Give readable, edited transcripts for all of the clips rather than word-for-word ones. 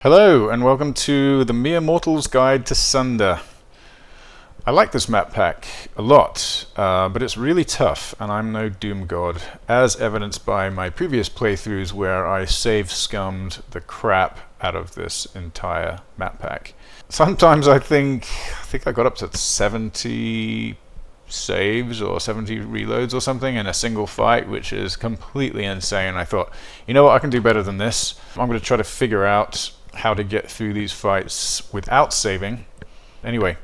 Hello and welcome to the Mere Mortal's Guide to Sunder. I like this map pack a lot, but it's really tough and I'm no Doom god, as evidenced by my previous playthroughs where I scummed the crap out of this entire map pack. Sometimes I think I got up to 70 saves or 70 reloads or something in a single fight, which is completely insane. I thought, you know what, I can do better than this. I'm going to try to figure out how to get through these fights without saving. Anyway,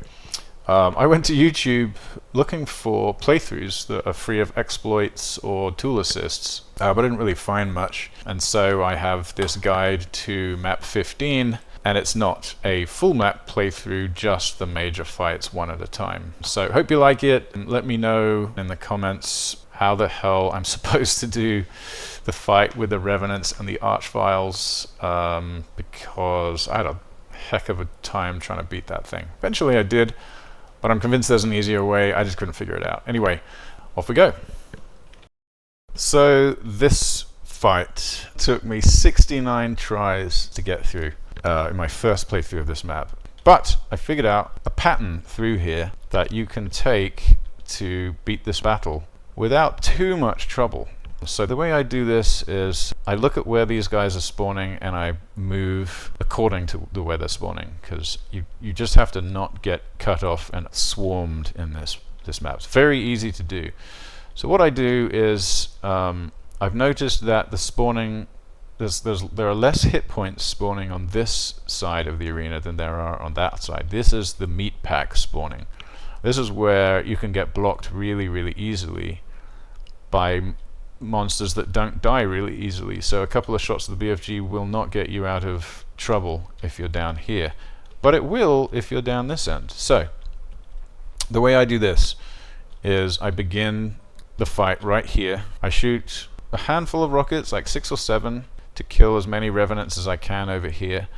I went to YouTube looking for playthroughs that are free of exploits or tool assists, but I didn't really find much. And so I have this guide to map 15, and it's not a full map playthrough, just the major fights one at a time. So hope you like it, and let me know in the comments how the hell I'm supposed to do the fight with the Revenants and the Archviles, because I had a heck of a time trying to beat that thing. Eventually I did, but I'm convinced there's an easier way. I just couldn't figure it out. Anyway, off we go. So this fight took me 69 tries to get through in my first playthrough of this map. But I figured out a pattern through here that you can take to beat this battle without too much trouble. So the way I do this is I look at where these guys are spawning and I move according to the where they're spawning, because you just have to not get cut off and swarmed in this map. It's very easy to do. So what I do is I've noticed that the spawning there are less hit points spawning on this side of the arena than there are on that side. This is the meat pack spawning. This is where you can get blocked really, really easily by monsters that don't die really easily. So a couple of shots of the BFG will not get you out of trouble if you're down here, but it will if you're down this end. So the way I do this is I begin the fight right here. I shoot a handful of rockets, like 6 or 7, to kill as many Revenants as I can over here,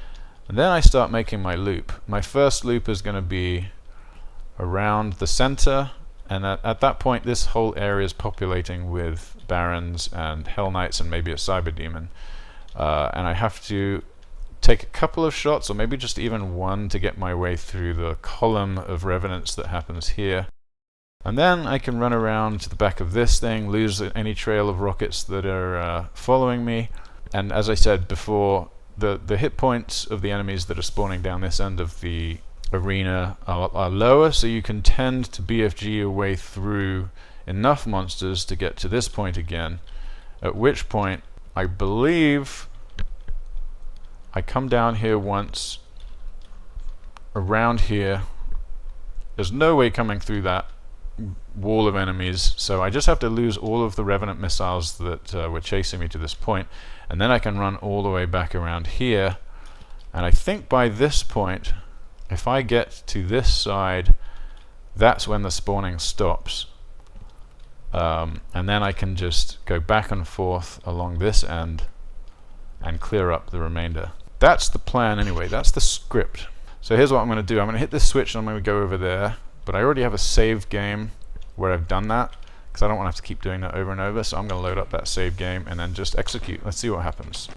and then I start making my loop. My first loop is going to be around the center, and at that point this whole area is populating with Barons and Hell Knights and maybe a Cyber Demon, and I have to take a couple of shots, or maybe just even one, to get my way through the column of Revenants that happens here. And then I can run around to the back of this thing, lose any trail of rockets that are following me, and as I said before, the hit points of the enemies that are spawning down this end of the arena are lower, so you can tend to BFG your way through enough monsters to get to this point again, at which point I believe I come down here once, around here. There's no way coming through that wall of enemies, so I just have to lose all of the Revenant missiles that were chasing me to this point, and then I can run all the way back around here. And I think by this point, if I get to this side, that's when the spawning stops, and then I can just go back and forth along this end and clear up the remainder. That's the plan anyway, that's the script. So here's what I'm going to do. I'm going to hit this switch and I'm going to go over there, but I already have a save game where I've done that, because I don't want to have to keep doing that over and over, so I'm going to load up that save game and then just execute. Let's see what happens.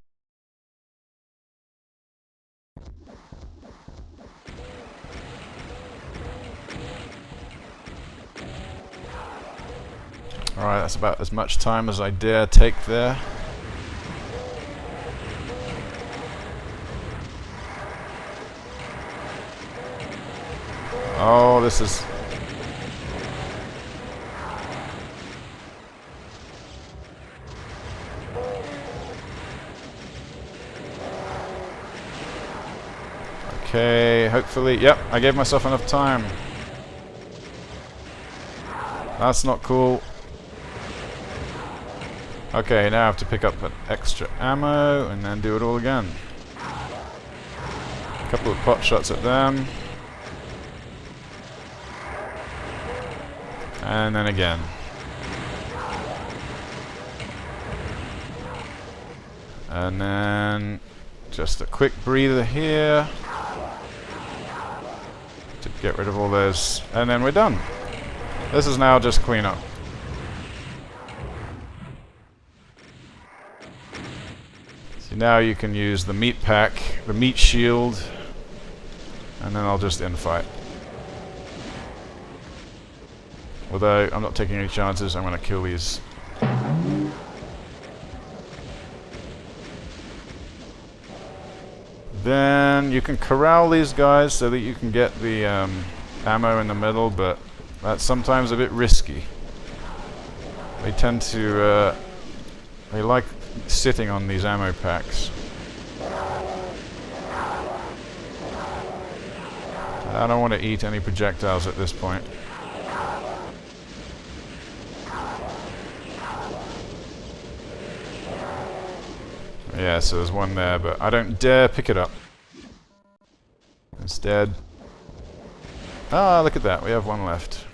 Alright, that's about as much time as I dare take there. Oh, this is... Okay, hopefully... Yep, I gave myself enough time. That's not cool. Okay, now I have to pick up an extra ammo and then do it all again. A couple of pot shots at them. And then again. And then just a quick breather here to get rid of all those, and then we're done. This is now just cleanup. Now you can use the meat pack, the meat shield, and then I'll just end fight. Although I'm not taking any chances, I'm going to kill these. Then you can corral these guys so that you can get the ammo in the middle, but that's sometimes a bit risky. They tend to, they like sitting on these ammo packs. I don't want to eat any projectiles at this point. Yeah, so there's one there, but I don't dare pick it up. It's dead. Ah, look at that, we have one left.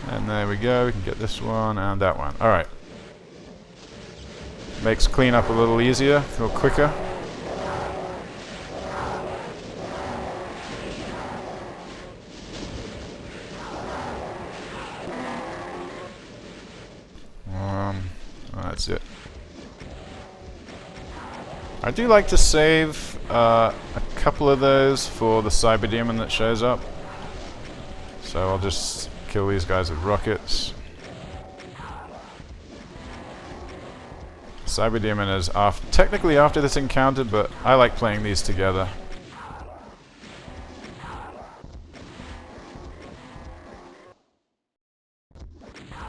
And there we go, we can get this one and that one. Alright. Makes cleanup a little easier, a little quicker. That's it. I do like to save a couple of those for the cyber demon that shows up. So I'll just kill these guys with rockets. Cyber demon is technically after this encounter, but I like playing these together.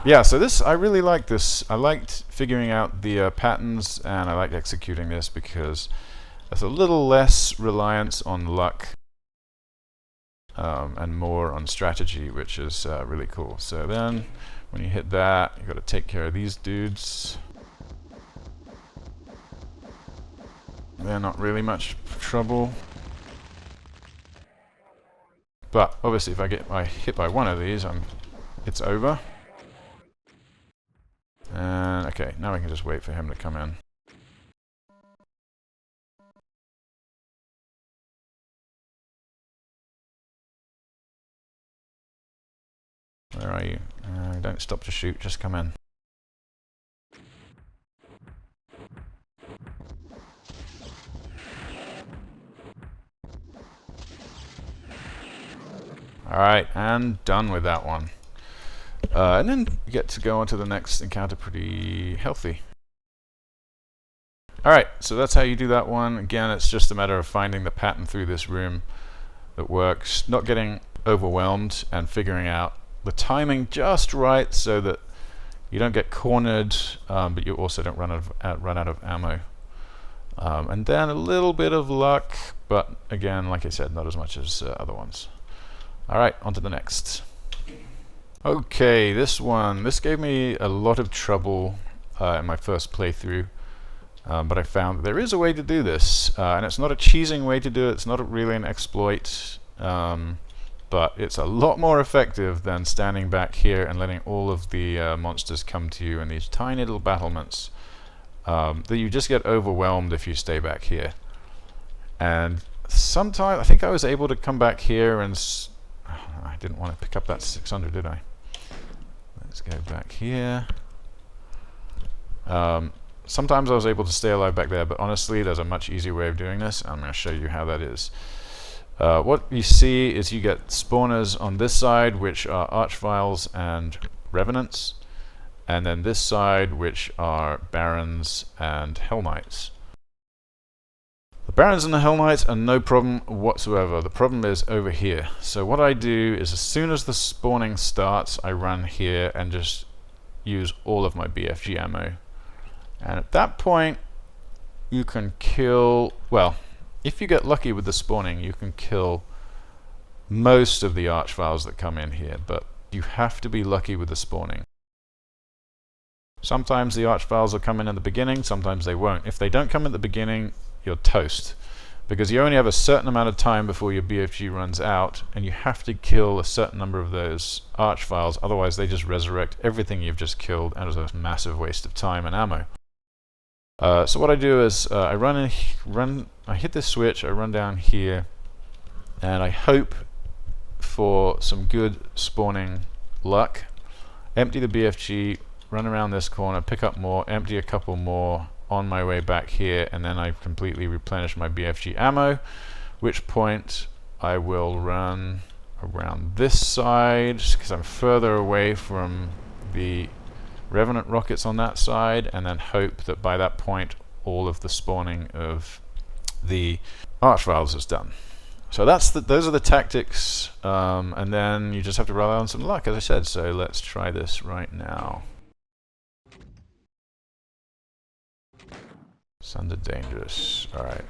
Yeah, so this, I really like this. I liked figuring out the patterns, and I like executing this because there's a little less reliance on luck and more on strategy, which is really cool. So then, when you hit that, you've got to take care of these dudes. They're not really much trouble. But obviously if I get hit by one of these, it's over. And okay, now we can just wait for him to come in. Where are you? Don't stop to shoot, just come in. Alright, and done with that one. And then you get to go on to the next encounter pretty healthy. Alright, so that's how you do that one. Again, it's just a matter of finding the pattern through this room that works, not getting overwhelmed, and figuring out the timing just right so that you don't get cornered, but you also don't run out of ammo. And then a little bit of luck, but again, like I said, not as much as other ones. Alright, on to the next. Okay, this gave me a lot of trouble in my first playthrough, but I found that there is a way to do this, and it's not a cheesing way to do it, it's not really an exploit, but it's a lot more effective than standing back here and letting all of the monsters come to you in these tiny little battlements that you just get overwhelmed if you stay back here. And sometimes, I think I was able to come back here and I didn't want to pick up that 600, did I? Let's go back here. Sometimes I was able to stay alive back there, but honestly, there's a much easier way of doing this. I'm going to show you how that is. What you see is you get spawners on this side, which are Archviles and Revenants, and then this side, which are Barons and Hell Knights. The Barons and the Hell Knights are no problem whatsoever. The problem is over here. So what I do is as soon as the spawning starts, I run here and just use all of my BFG ammo. And at that point, you can kill, well, if you get lucky with the spawning, you can kill most of the Archviles that come in here, but you have to be lucky with the spawning. Sometimes the Archviles will come in at the beginning, sometimes they won't. If they don't come at the beginning, you're toast, because you only have a certain amount of time before your BFG runs out, and you have to kill a certain number of those Archviles, otherwise they just resurrect everything you've just killed, and it's a massive waste of time and ammo. So what I do is I hit this switch, I run down here, and I hope for some good spawning luck, empty the BFG, run around this corner, pick up more, empty a couple more on my way back here, and then I completely replenish my BFG ammo, which point I will run around this side because I'm further away from the Revenant rockets on that side, and then hope that by that point all of the spawning of the Archviles is done. So those are the tactics, and then you just have to rely on some luck, as I said. So let's try this right now. Sunder dangerous. All right.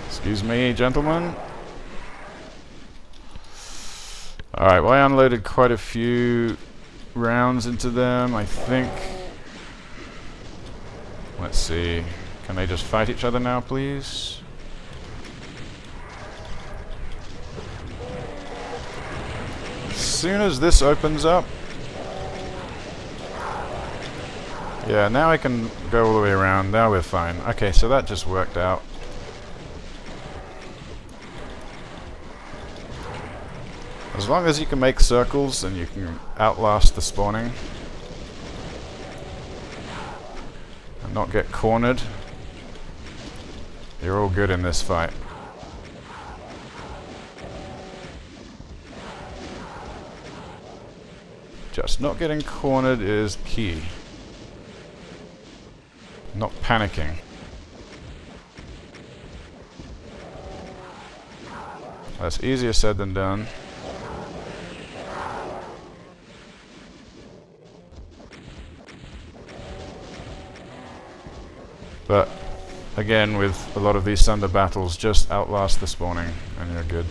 Excuse me, gentlemen. Alright, well I unloaded quite a few rounds into them, I think. Let's see. Can they just fight each other now, please? As soon as this opens up... Yeah, now I can go all the way around. Now we're fine. Okay, so that just worked out. As long as you can make circles and you can outlast the spawning and not get cornered, you're all good in this fight. Just not getting cornered is key. Not panicking. That's easier said than done. But again, with a lot of these Sunder battles, just outlast the spawning and you're good.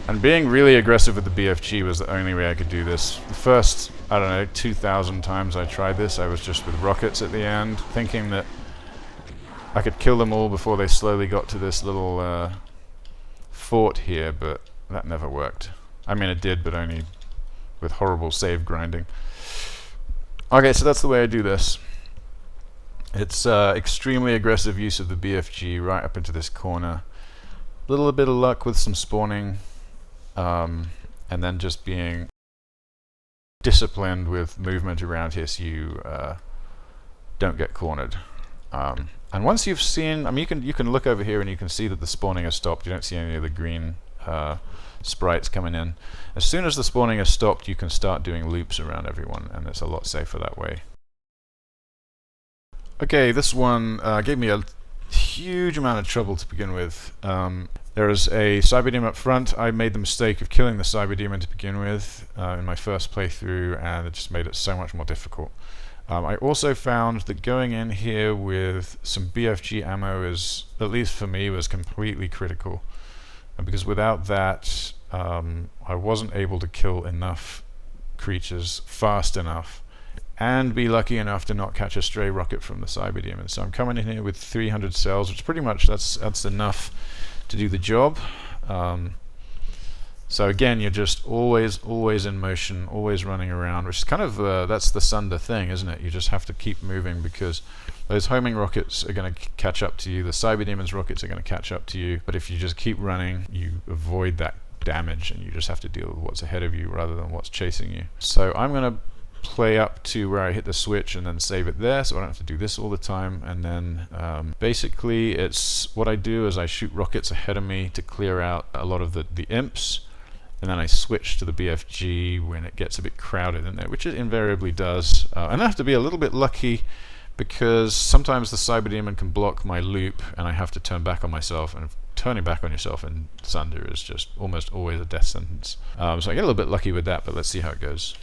And being really aggressive with the BFG was the only way I could do this. The first, I don't know, 2,000 times I tried this, I was just with rockets at the end, thinking that I could kill them all before they slowly got to this little fort here, but that never worked. I mean, it did, but only with horrible save grinding. Okay, so that's the way I do this. It's extremely aggressive use of the BFG right up into this corner. A little bit of luck with some spawning, and then just being disciplined with movement around here so you don't get cornered. And once you've seen, I mean, you can look over here and you can see that the spawning has stopped. You don't see any of the green sprites coming in. As soon as the spawning has stopped, you can start doing loops around everyone, and it's a lot safer that way. Okay, this one gave me a huge amount of trouble to begin with. There is a Cyber Demon up front. I made the mistake of killing the Cyber Demon to begin with in my first playthrough, and it just made it so much more difficult. I also found that going in here with some BFG ammo is, at least for me, was completely critical. Because without that, I wasn't able to kill enough creatures fast enough and be lucky enough to not catch a stray rocket from the Cyber Demon. So I'm coming in here with 300 cells, which pretty much that's enough to do the job. So again, you're just always in motion, always running around, which is kind of that's the Sunder thing, isn't it? You just have to keep moving because those homing rockets are going to catch up to you. The Cyber Demon's rockets are going to catch up to you. But if you just keep running, you avoid that damage, and you just have to deal with what's ahead of you rather than what's chasing you. So I'm going to play up to where I hit the switch and then save it there, so I don't have to do this all the time. And then basically, it's what I do is I shoot rockets ahead of me to clear out a lot of the imps. And then I switch to the BFG when it gets a bit crowded in there, which it invariably does. And I have to be a little bit lucky because sometimes the Cyber Demon can block my loop and I have to turn back on myself, and turning back on yourself in Sunder is just almost always a death sentence. So I get a little bit lucky with that, but let's see how it goes.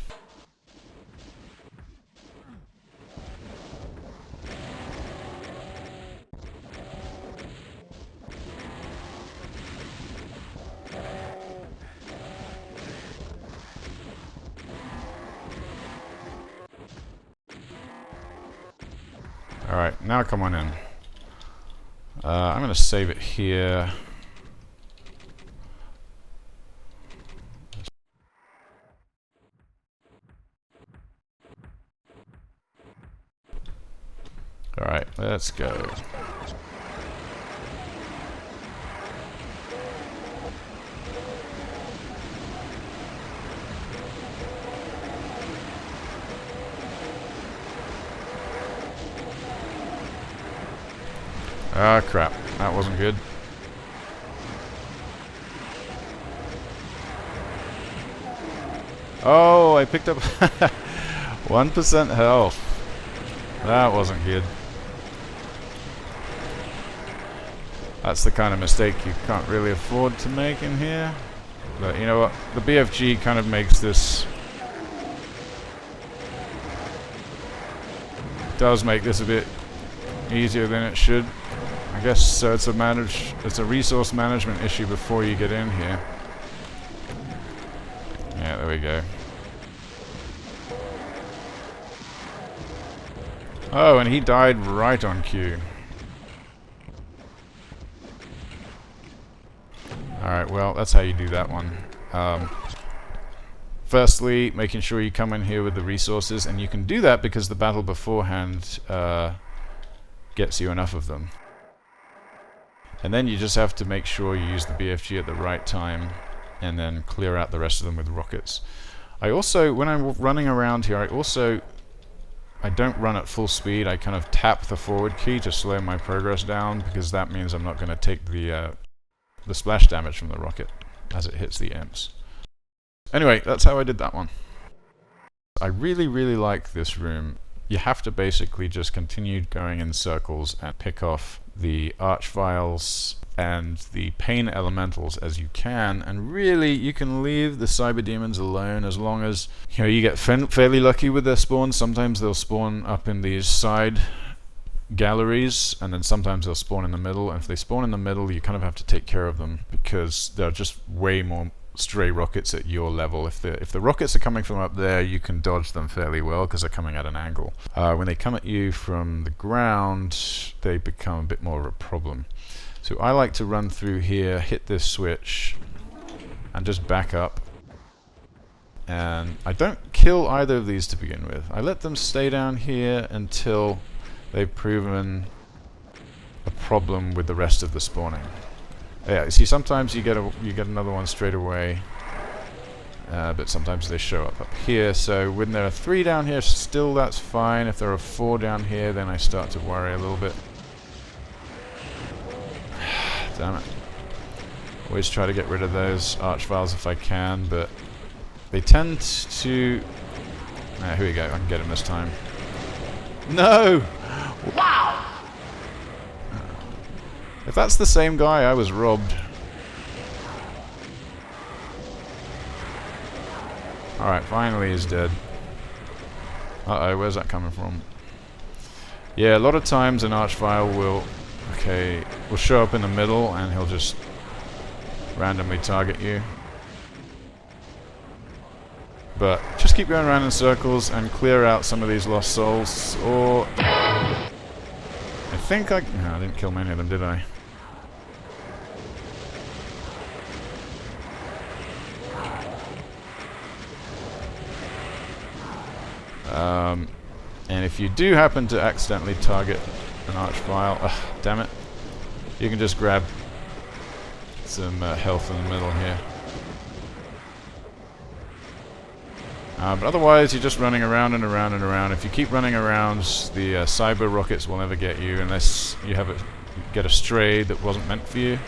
Alright, now come on in. I'm going to save it here. Alright, let's go. Ah, crap. That wasn't good. Oh, I picked up 1% health. That wasn't good. That's the kind of mistake you can't really afford to make in here. But you know what? The BFG kind of makes this... does make this a bit easier than it should. I guess so. It's a resource management issue before you get in here. Yeah, there we go. Oh, and he died right on cue. Alright, well, that's how you do that one. Firstly, making sure you come in here with the resources, and you can do that because the battle beforehand gets you enough of them. And then you just have to make sure you use the BFG at the right time, and then clear out the rest of them with rockets. I also, when I'm running around here, I don't run at full speed. I kind of tap the forward key to slow my progress down, because that means I'm not going to take the splash damage from the rocket as it hits the imps. Anyway, that's how I did that one. I really, really like this room. You have to basically just continue going in circles and pick off the Archviles and the pain elementals as you can, and really you can leave the cyber demons alone as long as you get fairly lucky with their spawns. Sometimes they'll spawn up in these side galleries, and then sometimes they'll spawn in the middle, and if they spawn in the middle you kind of have to take care of them because they're just way more stray rockets at your level. If the rockets are coming from up there, you can dodge them fairly well because they're coming at an angle. When they come at you from the ground, they become a bit more of a problem. So I like to run through here, hit this switch, and just back up. And I don't kill either of these to begin with. I let them stay down here until they've proven a problem with the rest of the spawning. Yeah, you see, sometimes you get another one straight away, but sometimes they show up here. So when there are 3 down here, still that's fine. If there are 4 down here, then I start to worry a little bit. Damn it. Always try to get rid of those Archviles if I can, but they tend to... here we go, I can get him this time. No! Wow! If that's the same guy, I was robbed. Alright, finally he's dead. Uh-oh, where's that coming from? Yeah, a lot of times an Archvile will show up in the middle and he'll just randomly target you. But just keep going around in circles and clear out some of these lost souls, or... I think no, I didn't kill many of them, did I? And if you do happen to accidentally target an Archvile, damn it, you can just grab some health in the middle here. But otherwise, you're just running around and around and around. If you keep running around, the cyber rockets will never get you unless you get a stray that wasn't meant for you.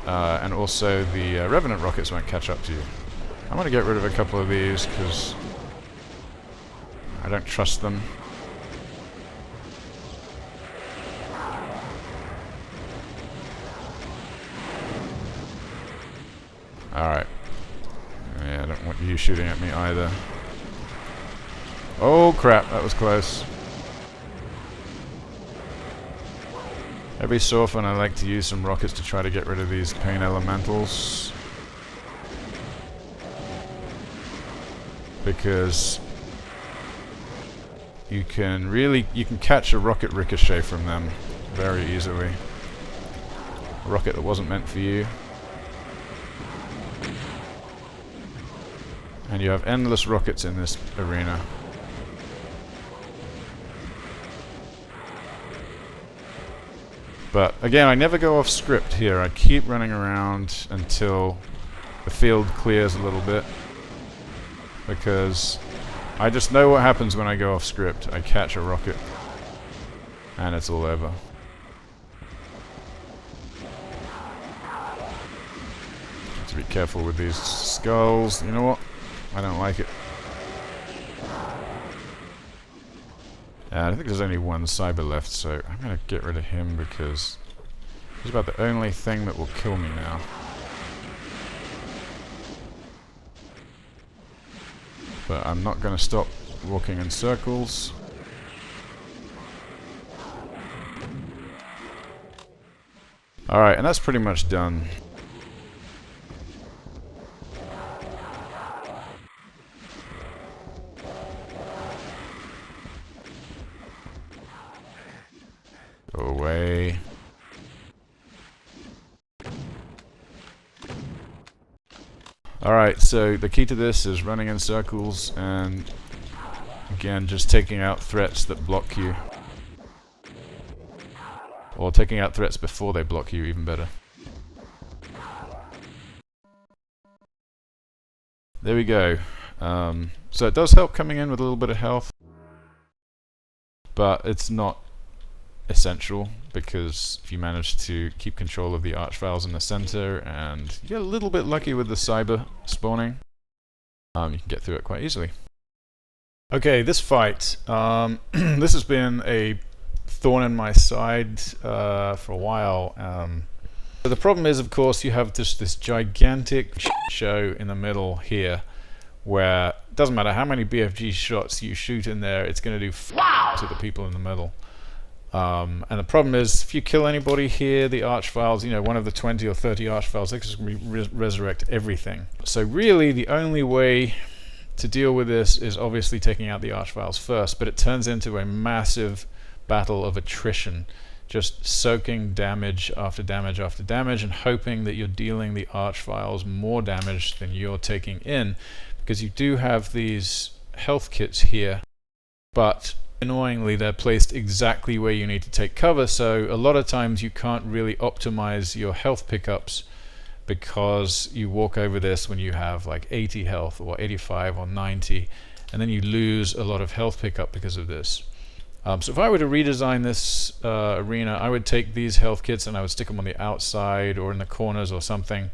And also, the Revenant rockets won't catch up to you. I'm going to get rid of a couple of these because I don't trust them. Alright. Yeah, I don't want you shooting at me either. Oh crap, that was close. Every so often I like to use some rockets to try to get rid of these pain elementals. Because you can catch a rocket ricochet from them very easily. A rocket that wasn't meant for you. And you have endless rockets in this arena. But again, I never go off script here. I keep running around until the field clears a little bit, because I just know what happens when I go off script. I catch a rocket and it's all over. Have to be careful with these skulls. You know what? I don't like it. I think there's only one cyber left, so I'm going to get rid of him because he's about the only thing that will kill me now. But I'm not going to stop walking in circles. Alright, and that's pretty much done. Go away. Alright, so the key to this is running in circles and again just taking out threats that block you. Or taking out threats before they block you, even better. There we go. So it does help coming in with a little bit of health, but it's not essential, because if you manage to keep control of the Archviles in the center and you get a little bit lucky with the cyber spawning, you can get through it quite easily. Okay, this fight, this has been a thorn in my side for a while. But the problem is, of course, you have just this gigantic show in the middle here, where it doesn't matter how many BFG shots you shoot in there, it's going to do to the people in the middle. And the problem is, if you kill anybody here, the Archviles, you know, one of the 20 or 30 Archviles, they can just resurrect everything. So really, the only way to deal with this is obviously taking out the Archviles first, but it turns into a massive battle of attrition, just soaking damage after damage after damage and hoping that you're dealing the Archviles more damage than you're taking in, because you do have these health kits here, but annoyingly they're placed exactly where you need to take cover, so a lot of times you can't really optimize your health pickups, because you walk over this when you have like 80 health or 85 or 90, and then you lose a lot of health pickup because of this. So if I were to redesign this arena, I would take these health kits and I would stick them on the outside or in the corners or something,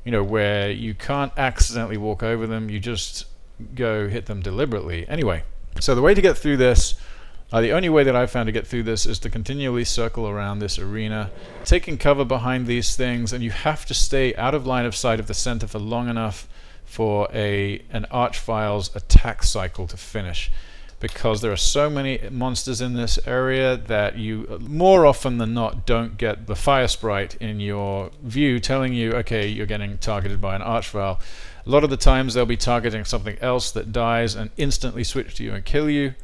you know, where you can't accidentally walk over them, you just go hit them deliberately. Anyway, so the way to get through this, the only way that I've found to get through this is to continually circle around this arena, taking cover behind these things, and you have to stay out of line of sight of the center for long enough for an Archvile's attack cycle to finish, because there are so many monsters in this area that you more often than not don't get the fire sprite in your view telling you, okay, you're getting targeted by an Archvile. A lot of the times they'll be targeting something else that dies and instantly switch to you and kill you,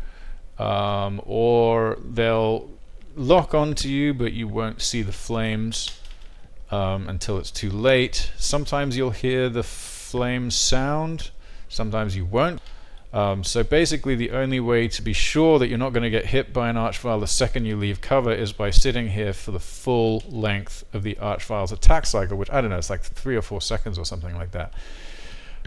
or they'll lock onto you but you won't see the flames until it's too late. Sometimes you'll hear the flames sound, sometimes you won't. So basically the only way to be sure that you're not going to get hit by an Archvile the second you leave cover is by sitting here for the full length of the Archvile's attack cycle, which I don't know, it's like 3 or 4 seconds or something like that.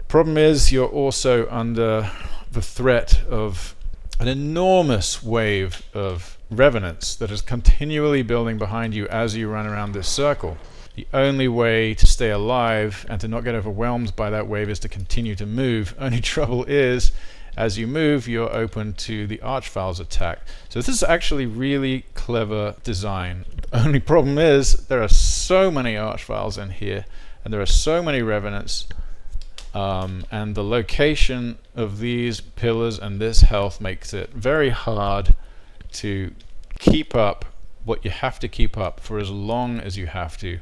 Problem is, you're also under the threat of an enormous wave of revenants that is continually building behind you as you run around this circle. The only way to stay alive and to not get overwhelmed by that wave is to continue to move. Only trouble is, as you move, you're open to the Archvile's attack. So this is actually really clever design. The only problem is, there are so many Archviles in here, and there are so many revenants, and the location of these pillars and this health makes it very hard to keep up what you have to keep up for as long as you have to.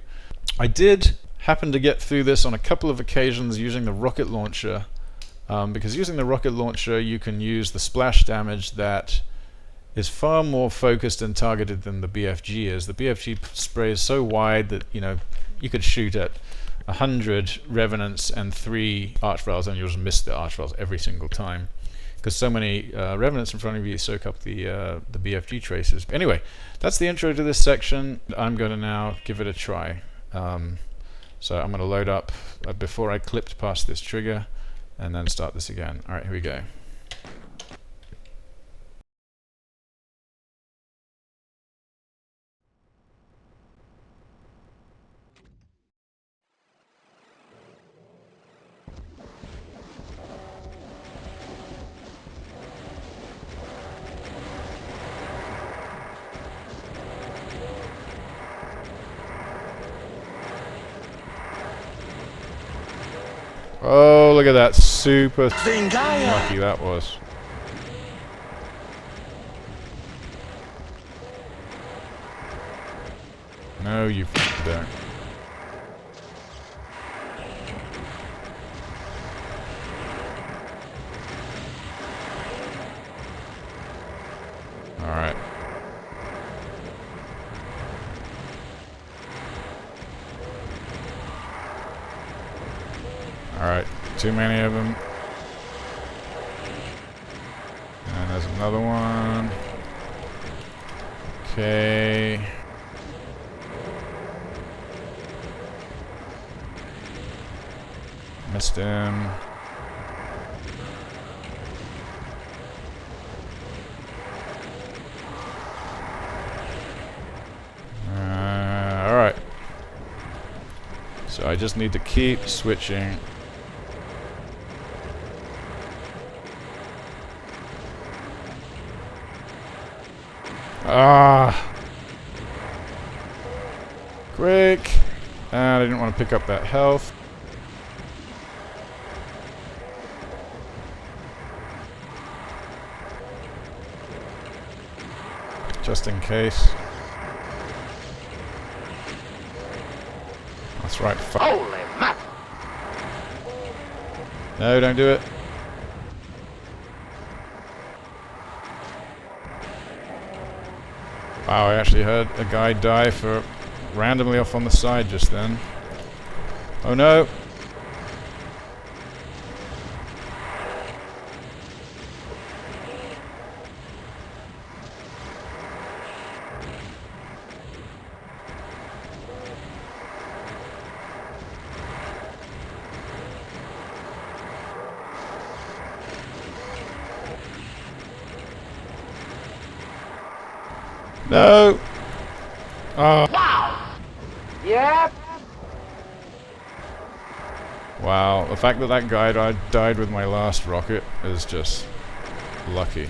I did happen to get through this on a couple of occasions using the rocket launcher because using the rocket launcher you can use the splash damage that is far more focused and targeted than the BFG is. The BFG spray is so wide that you could shoot at 100 Revenants and 3 Archviles and you'll just miss the Archviles every single time, because so many Revenants in front of you soak up the BFG traces. But anyway, that's the intro to this section. I'm going to now give it a try. So I'm going to load up before I clipped past this trigger and then start this again. Alright, here we go. Oh, look at that. Super lucky that was. No, you don't. Alright. Alright, too many of them. And there's another one. Okay. Missed him. Alright. So I just need to keep switching. Quick! And I didn't want to pick up that health. Just in case. That's right. Holy map! No, don't do it. Wow, I actually heard a guy die for randomly off on the side just then. Oh no! No! Oh. Wow! Yep! Wow, the fact that that guy died with my last rocket is just lucky.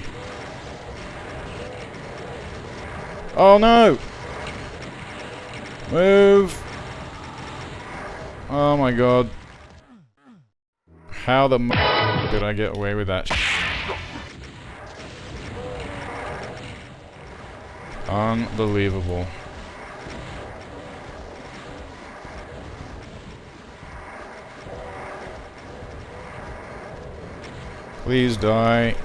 Oh no! Move! Oh my god. How the m did I get away with that? Unbelievable. Please die.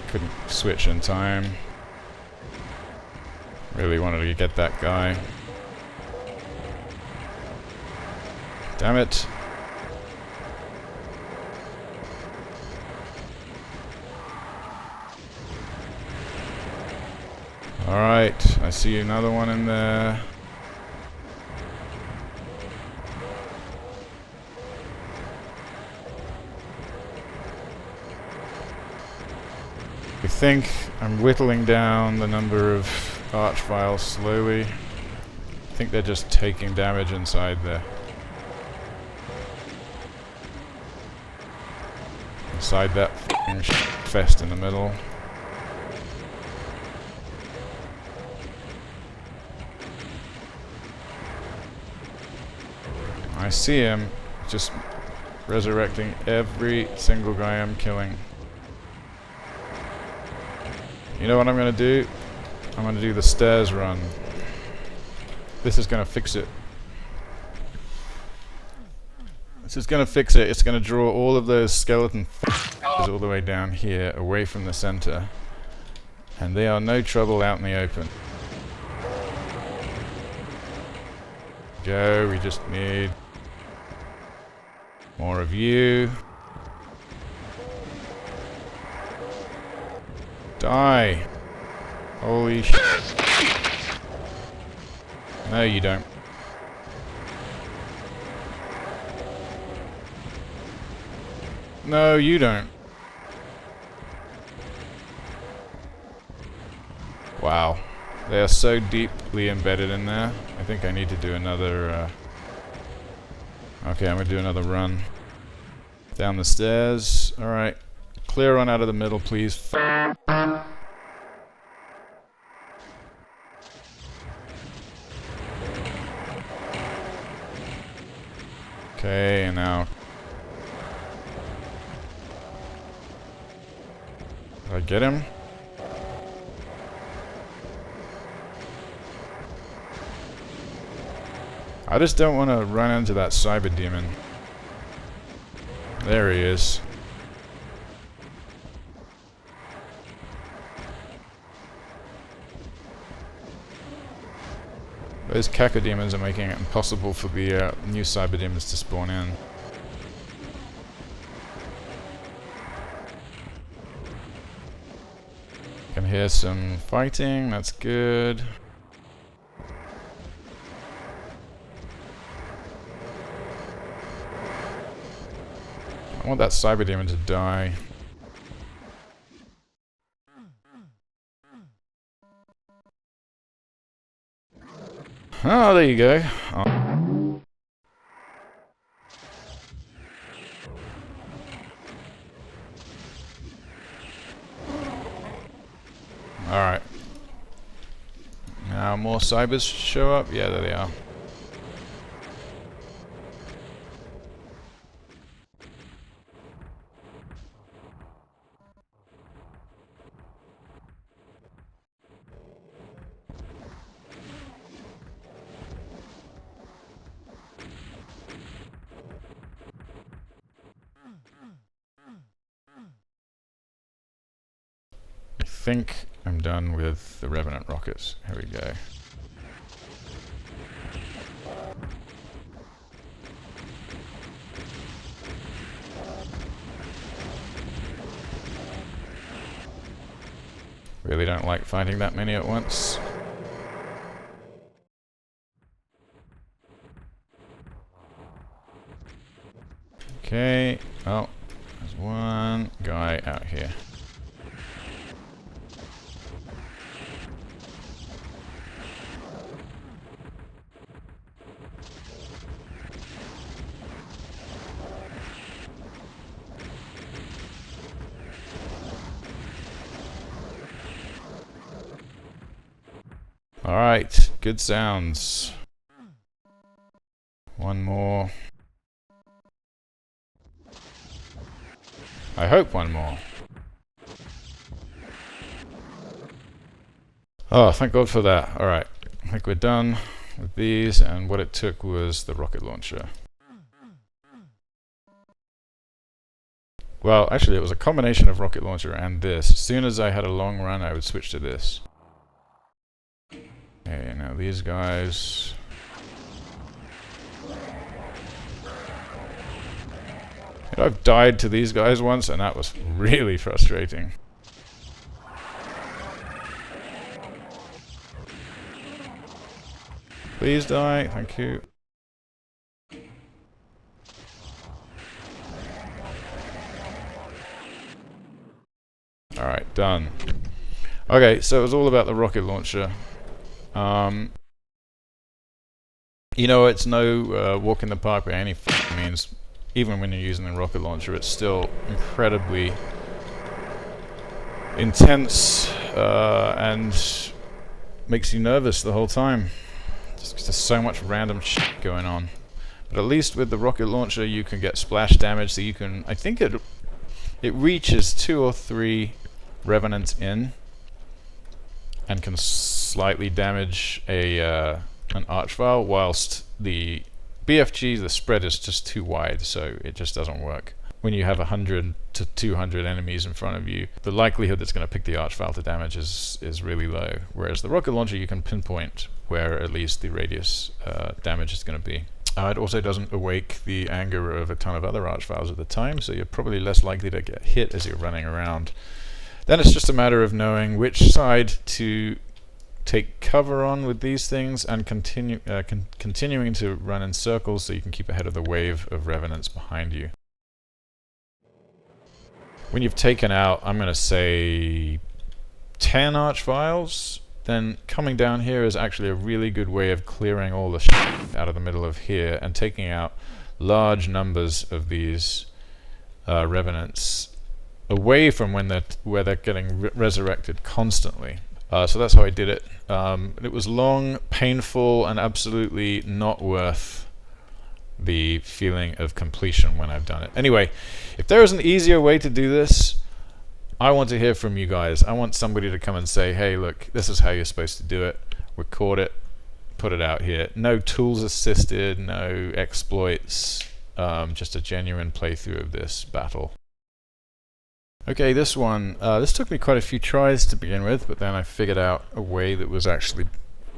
Couldn't switch in time. Really wanted to get that guy. Damn it. Alright, I see another one in there. I think I'm whittling down the number of Archvile slowly. I think they're just taking damage inside there. Inside that f***ing fest in the middle. I see him just resurrecting every single guy I'm killing. You know what I'm going to do? I'm going to do the stairs run. This is going to fix it. This is going to fix it. It's going to draw all of those skeleton all the way down here, away from the center. And they are no trouble out in the open. Go, we just need more of you. Die. Holy shit. No, you don't. No, you don't. Wow. They are so deeply embedded in there. I think I need to do another... Okay, I'm going to do another run. Down the stairs. Alright. Clear on out of the middle, please. Okay, and now... Did I get him? I just don't want to run into that cyber demon. There he is. Those caca demons are making it impossible for the new cyber demons to spawn in. Can hear some fighting, that's good. I want that cyber demon to die. Oh, there you go. Oh. Alright. Now more cybers show up. Yeah, there they are. I think I'm done with the Revenant rockets. Here we go. Really don't like fighting that many at once. Okay, oh, there's one guy out here. Alright, good sounds. One more. I hope one more. Oh, thank God for that. Alright, I think we're done with these, and what it took was the rocket launcher. Well, actually it was a combination of rocket launcher and this. As soon as I had a long run, I would switch to this. Okay, now these guys... I've died to these guys once, and that was really frustrating. Please die, thank you. Alright, done. Okay, so it was all about the rocket launcher. You know, it's no walk in the park by any means. Even when you're using the rocket launcher, it's still incredibly intense and makes you nervous the whole time. Just 'cause there's so much random shit going on. But at least with the rocket launcher you can get splash damage, so you can, I think it reaches 2 or 3 Revenants in and can slightly damage an Archvile, whilst the BFG, the spread is just too wide, so it just doesn't work. When you have 100 to 200 enemies in front of you, the likelihood that's going to pick the Archvile to damage is really low, whereas the rocket launcher you can pinpoint where at least the radius damage is going to be. It also doesn't awake the anger of a ton of other Archviles at the time, so you're probably less likely to get hit as you're running around. Then it's just a matter of knowing which side to take cover on with these things and continuing to run in circles so you can keep ahead of the wave of Revenants behind you. When you've taken out, I'm going to say 10 Archviles, then coming down here is actually a really good way of clearing all the shit out of the middle of here and taking out large numbers of these Revenants away from where they're getting resurrected constantly. So that's how I did it. It was long, painful, and absolutely not worth the feeling of completion when I've done it. Anyway, if there is an easier way to do this, I want to hear from you guys. I want somebody to come and say, hey, look, this is how you're supposed to do it. Record it, put it out here. No tools assisted, no exploits, just a genuine playthrough of this battle. Okay, this one, this took me quite a few tries to begin with, but then I figured out a way that was actually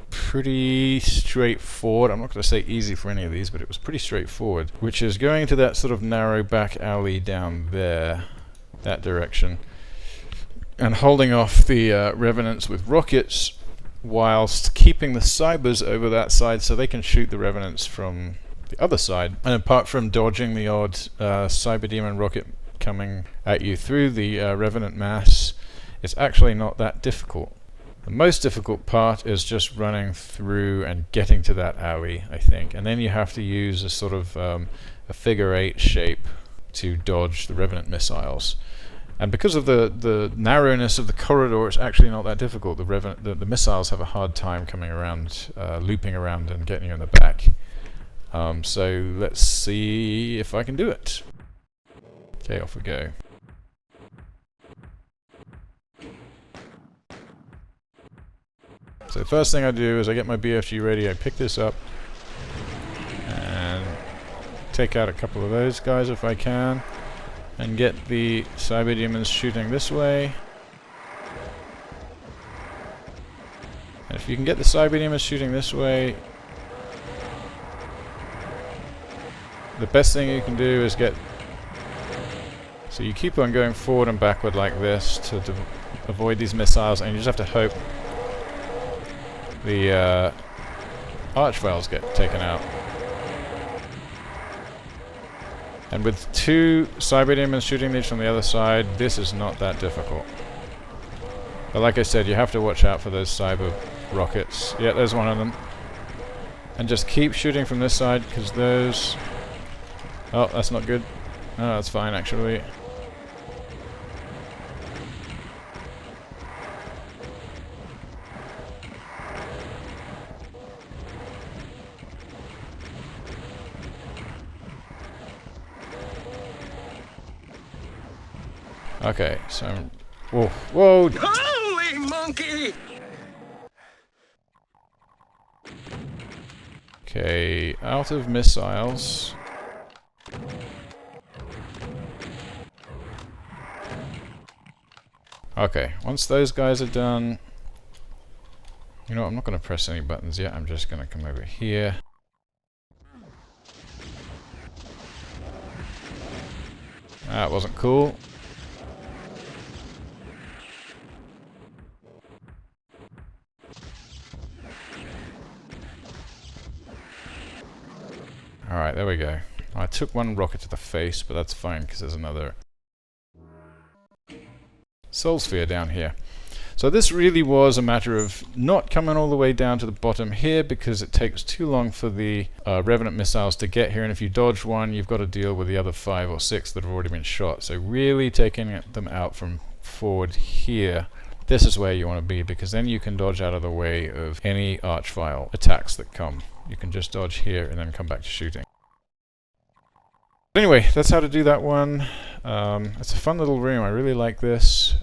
pretty straightforward. I'm not going to say easy for any of these, but it was pretty straightforward, which is going into that sort of narrow back alley down there, that direction, and holding off the Revenants with rockets whilst keeping the Cybers over that side so they can shoot the Revenants from the other side. And apart from dodging the odd Cyber Demon rocket coming at you through the Revenant mass, it's actually not that difficult. The most difficult part is just running through and getting to that alley, I think, and then you have to use a sort of a figure 8 shape to dodge the Revenant missiles. And because of the narrowness of the corridor, it's actually not that difficult. The missiles have a hard time coming around, looping around and getting you in the back. So let's see if I can do it. Okay, off we go. So the first thing I do is I get my BFG ready, I pick this up and take out a couple of those guys if I can, and get the Cyber Demons shooting this way. And if you can get the Cyber Demons shooting this way, the best thing you can do is get... So you keep on going forward and backward like this to avoid these missiles, and you just have to hope the Archviles get taken out. And with 2 Cyber Demons shooting these from the other side, this is not that difficult. But like I said, you have to watch out for those Cyber rockets. Yeah, there's one of them. And just keep shooting from this side, because those... Oh, that's not good. Oh, that's fine actually. Okay, so I'm... Whoa, whoa! Holy monkey! Okay, out of missiles. Okay, once those guys are done... You know what, I'm not going to press any buttons yet, I'm just going to come over here. That wasn't cool. Alright, there we go. I took one rocket to the face, but that's fine because there's another Soul Sphere down here. So this really was a matter of not coming all the way down to the bottom here because it takes too long for the Revenant missiles to get here, and if you dodge one, you've got to deal with the other 5 or 6 that have already been shot. So really taking them out from forward here, this is where you want to be, because then you can dodge out of the way of any Archvile attacks that come. You can just dodge here and then come back to shooting. Anyway, that's how to do that one. It's a fun little room. I really like this.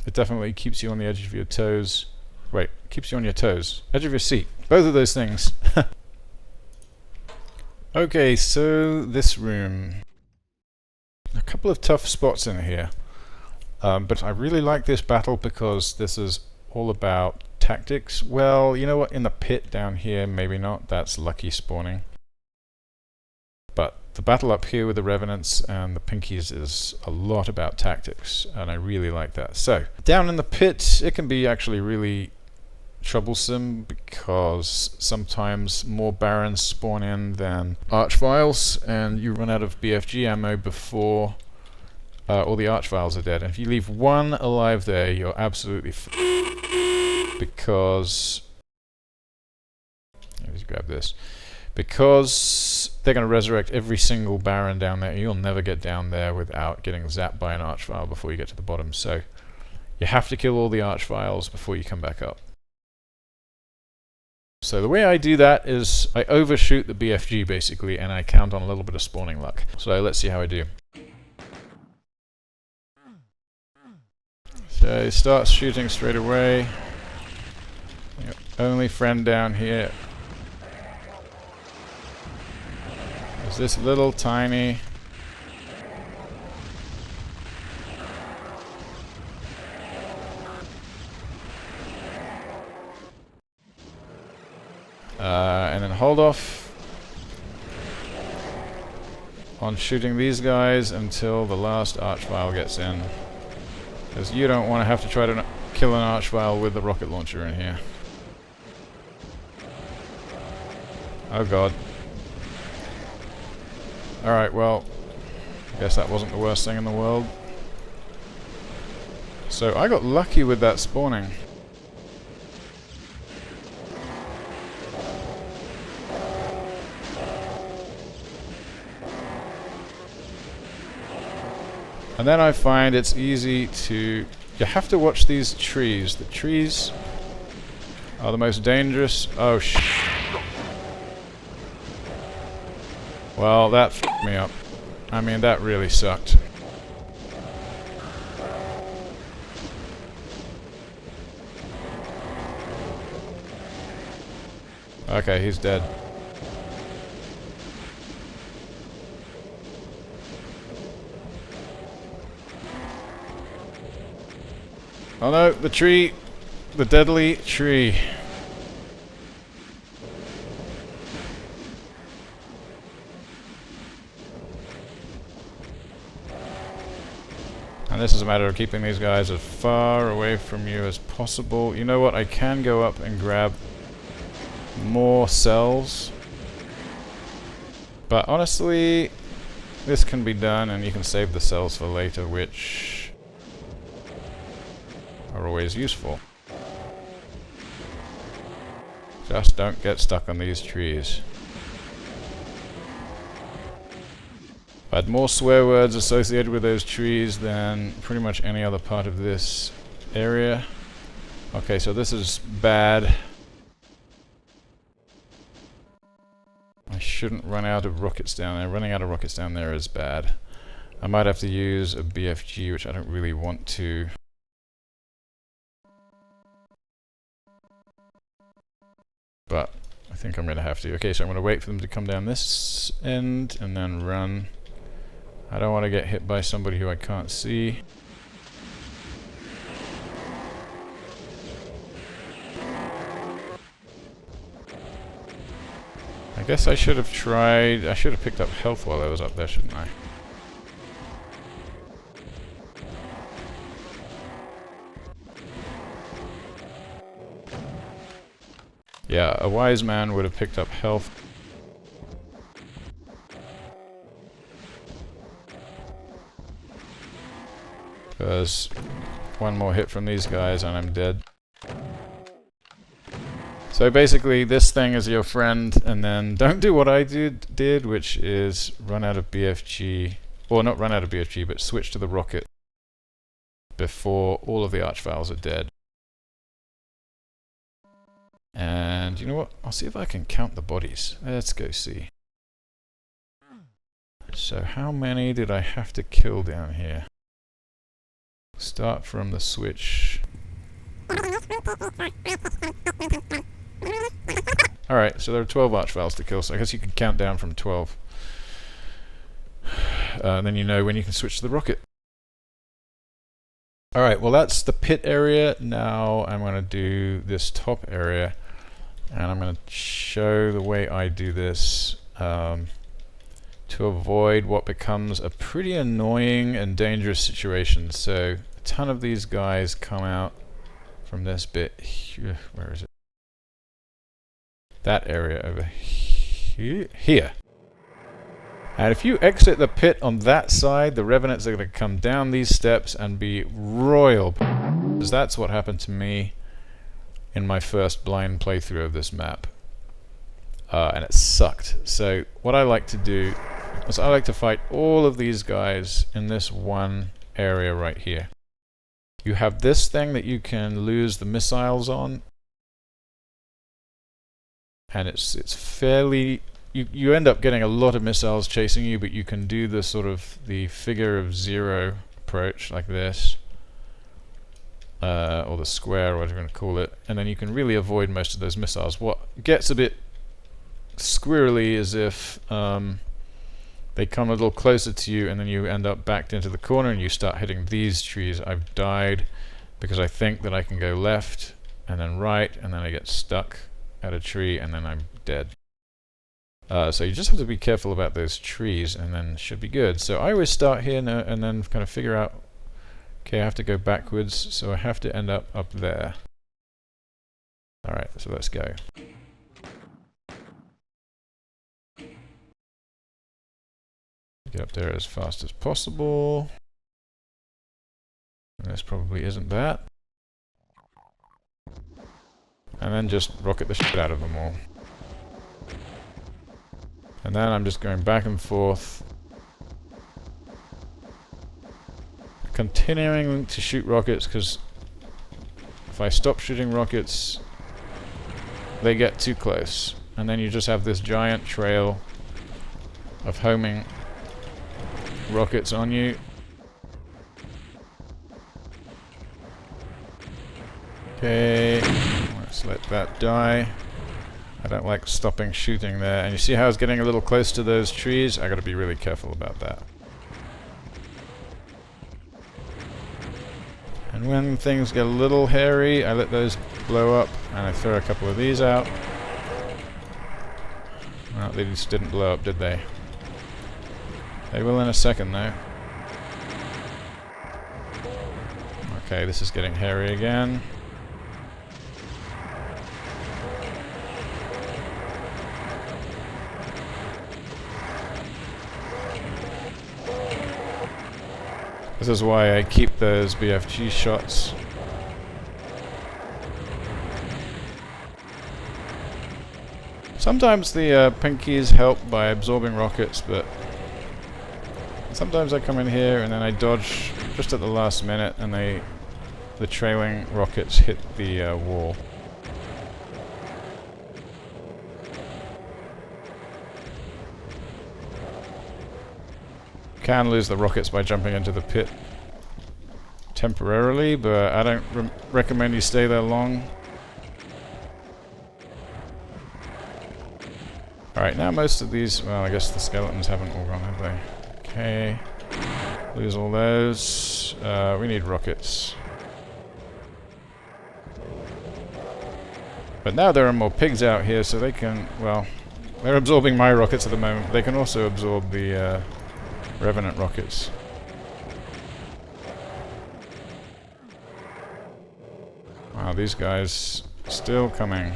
It definitely keeps you on the edge of your toes. Wait, keeps you on your toes. Edge of your seat. Both of those things. Okay, so this room. A couple of tough spots in here. But I really like this battle because this is all about tactics. Well, you know what? In the pit down here, maybe not. That's lucky spawning. But the battle up here with the Revenants and the Pinkies is a lot about tactics, and I really like that. So, down in the pit, it can be actually really troublesome because sometimes more Barons spawn in than Archviles, and you run out of BFG ammo before all the Archviles are dead. And if you leave one alive there, you're absolutely because... Let me grab this. Because they're going to resurrect every single Baron down there. You'll never get down there without getting zapped by an Archvile before you get to the bottom. So you have to kill all the Archviles before you come back up. So the way I do that is I overshoot the BFG basically, and I count on a little bit of spawning luck. So let's see how I do. So he starts shooting straight away. Your only friend down here is this little tiny and then hold off on shooting these guys until the last Archvile gets in, because you don't want to have to try to kill an Archvile with the rocket launcher in here. Oh god. Alright, well, I guess that wasn't the worst thing in the world. So I got lucky with that spawning. And then I find it's easy to... You have to watch these trees. The trees are the most dangerous... Oh, well, that f***ed me up. I mean, that really sucked. Okay, he's dead. Oh no, the tree! The deadly tree. And this is a matter of keeping these guys as far away from you as possible. You know what? I can go up and grab more cells. But honestly, this can be done, and you can save the cells for later, which are always useful. Just don't get stuck on these trees. I had more swear words associated with those trees than pretty much any other part of this area. Okay, so this is bad. I shouldn't run out of rockets down there. Running out of rockets down there is bad. I might have to use a BFG, which I don't really want to. But I think I'm going to have to. Okay, so I'm going to wait for them to come down this end and then run. I don't want to get hit by somebody who I can't see. I guess I should have tried... I should have picked up health while I was up there, shouldn't I? Yeah, a wise man would have picked up health. Because one more hit from these guys and I'm dead. So basically this thing is your friend, and then don't do what I did, which is run out of BFG. Or not run out of BFG, but switch to the rocket before all of the Archviles are dead. And you know what? I'll see if I can count the bodies. Let's go see. So how many did I have to kill down here? Start from the switch. Alright, so there are 12 Archviles to kill, so I guess you can count down from 12. Then you know when you can switch to the rocket. Alright, well that's the pit area. Now I'm going to do this top area, and I'm going to show the way I do this to avoid what becomes a pretty annoying and dangerous situation. So a ton of these guys come out from this bit here. Where is it? That area over here. And if you exit the pit on that side, the Revenants are going to come down these steps and be royal. Because that's what happened to me in my first blind playthrough of this map. And it sucked. So what I like to do is I like to fight all of these guys in this one area right here. You have this thing that you can lose the missiles on. And it's fairly... You end up getting a lot of missiles chasing you, but you can do the sort of the figure of zero approach like this. Or the square, or whatever you're going to call it. And then you can really avoid most of those missiles. What gets a bit squirrely is if they come a little closer to you and then you end up backed into the corner and you start hitting these trees. I've died because I think that I can go left and then right, and then I get stuck at a tree and then I'm dead. So you just have to be careful about those trees, and then it should be good. So I always start here and then kind of figure out, okay, I have to go backwards, so I have to end up there. Alright, so let's go. Get up there as fast as possible. And this probably isn't that. And then just rocket the shit out of them all. And then I'm just going back and forth, continuing to shoot rockets, because if I stop shooting rockets, they get too close. And then you just have this giant trail of homing rockets on you. Okay, let's let that die. I don't like stopping shooting there. And you see how I was getting a little close to those trees? I gotta be really careful about that. And when things get a little hairy, I let those blow up and I throw a couple of these out. Well, they just didn't blow up, did they? They will in a second though. Okay, this is getting hairy again. This is why I keep those BFG shots. Sometimes the pinkies help by absorbing rockets, but sometimes I come in here and then I dodge just at the last minute and the trailing rockets hit the wall. Can lose the rockets by jumping into the pit temporarily, but I don't recommend you stay there long. Alright, now most of these, well, I guess the skeletons haven't all gone, have they? Okay, lose all those. We need rockets. But now there are more pigs out here, so they can, well, they're absorbing my rockets at the moment. They can also absorb the Revenant rockets. Wow, these guys still coming.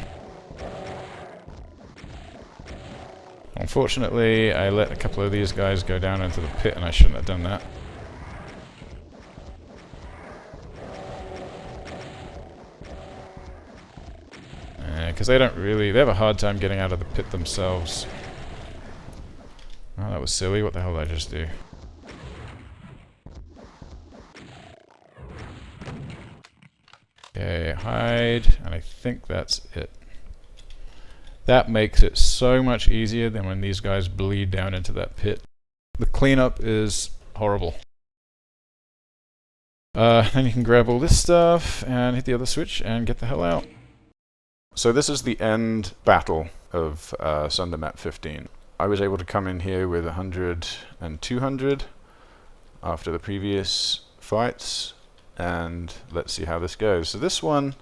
Unfortunately, I let a couple of these guys go down into the pit and I shouldn't have done that. Because they have a hard time getting out of the pit themselves. Oh, that was silly. What the hell did I just do? Okay, hide, and I think that's it. That makes it so much easier than when these guys bleed down into that pit. The cleanup is horrible. Then you can grab all this stuff and hit the other switch and get the hell out. So this is the end battle of Sunder map 15. I was able to come in here with 100 and 200 after the previous fights, and let's see how this goes. So this one's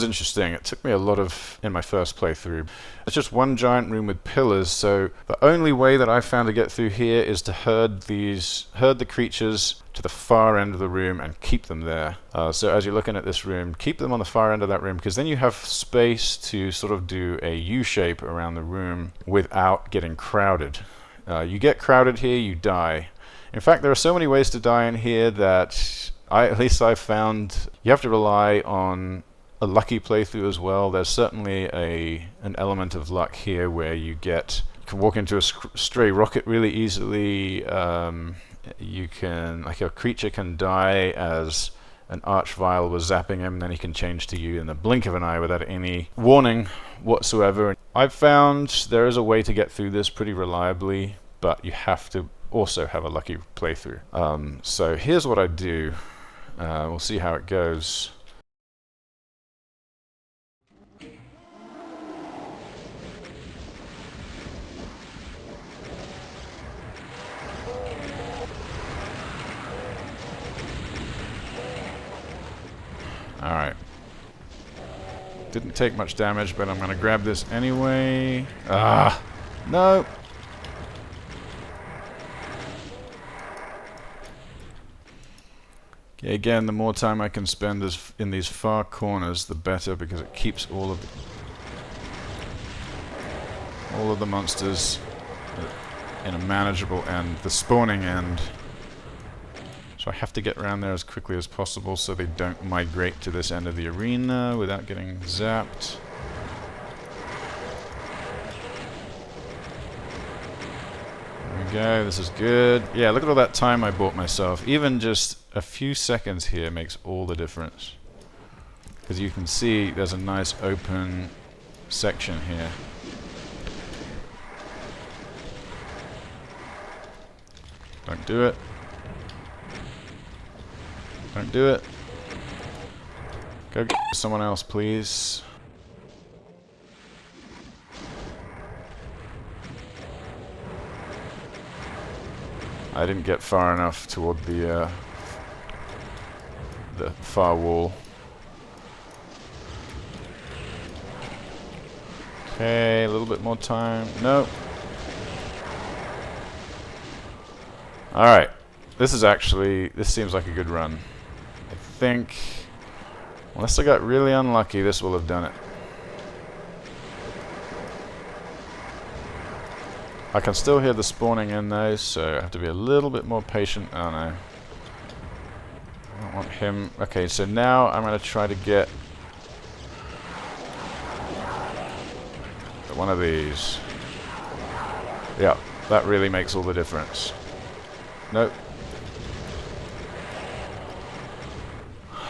interesting. It took me a lot of in my first playthrough. It's just one giant room with pillars, so the only way that I found to get through here is to herd the creatures to the far end of the room and keep them there. So as you're looking at this room, keep them on the far end of that room, because then you have space to sort of do a U-shape around the room without getting crowded. You get crowded here, you die. In fact, there are so many ways to die in here that at least I've found you have to rely on a lucky playthrough as well. There's certainly an element of luck here where you can walk into a stray rocket really easily. You can, like, a creature can die as an Archvile was zapping him, then he can change to you in the blink of an eye without any warning whatsoever. I've found there is a way to get through this pretty reliably, but you have to also have a lucky playthrough. So here's what I do. We'll see how it goes. Alright. Didn't take much damage, but I'm going to grab this anyway. Ah! No! Okay, again, the more time I can spend in these far corners, the better, because it keeps all of the monsters in a manageable end, the spawning end. So I have to get around there as quickly as possible so they don't migrate to this end of the arena without getting zapped. There we go, this is good. Yeah, look at all that time I bought myself. Even just a few seconds here makes all the difference. Because you can see there's a nice open section here. Don't do it. Don't do it. Go get someone else, please. I didn't get far enough toward the far wall. Okay, a little bit more time. Nope. Alright. This seems like a good run. I think, unless I got really unlucky, this will have done it. I can still hear the spawning in though, so I have to be a little bit more patient. Oh no. I don't want him. Okay, so now I'm going to try to get one of these. Yeah, that really makes all the difference. Nope.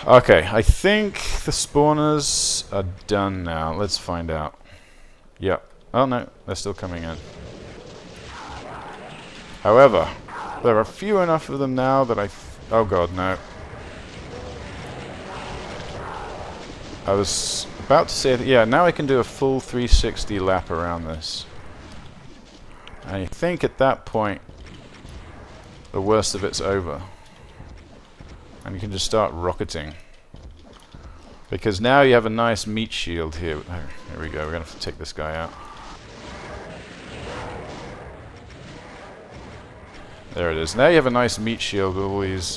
Okay, I think the spawners are done now. Let's find out. Yep. Oh no, they're still coming in. However, there are few enough of them now that oh god, no. I was about to say that, yeah, now I can do a full 360 lap around this. And I think at that point, the worst of it's over. And you can just start rocketing. Because now you have a nice meat shield here. Oh, here we go, we're going to have to take this guy out. There it is. Now you have a nice meat shield with all these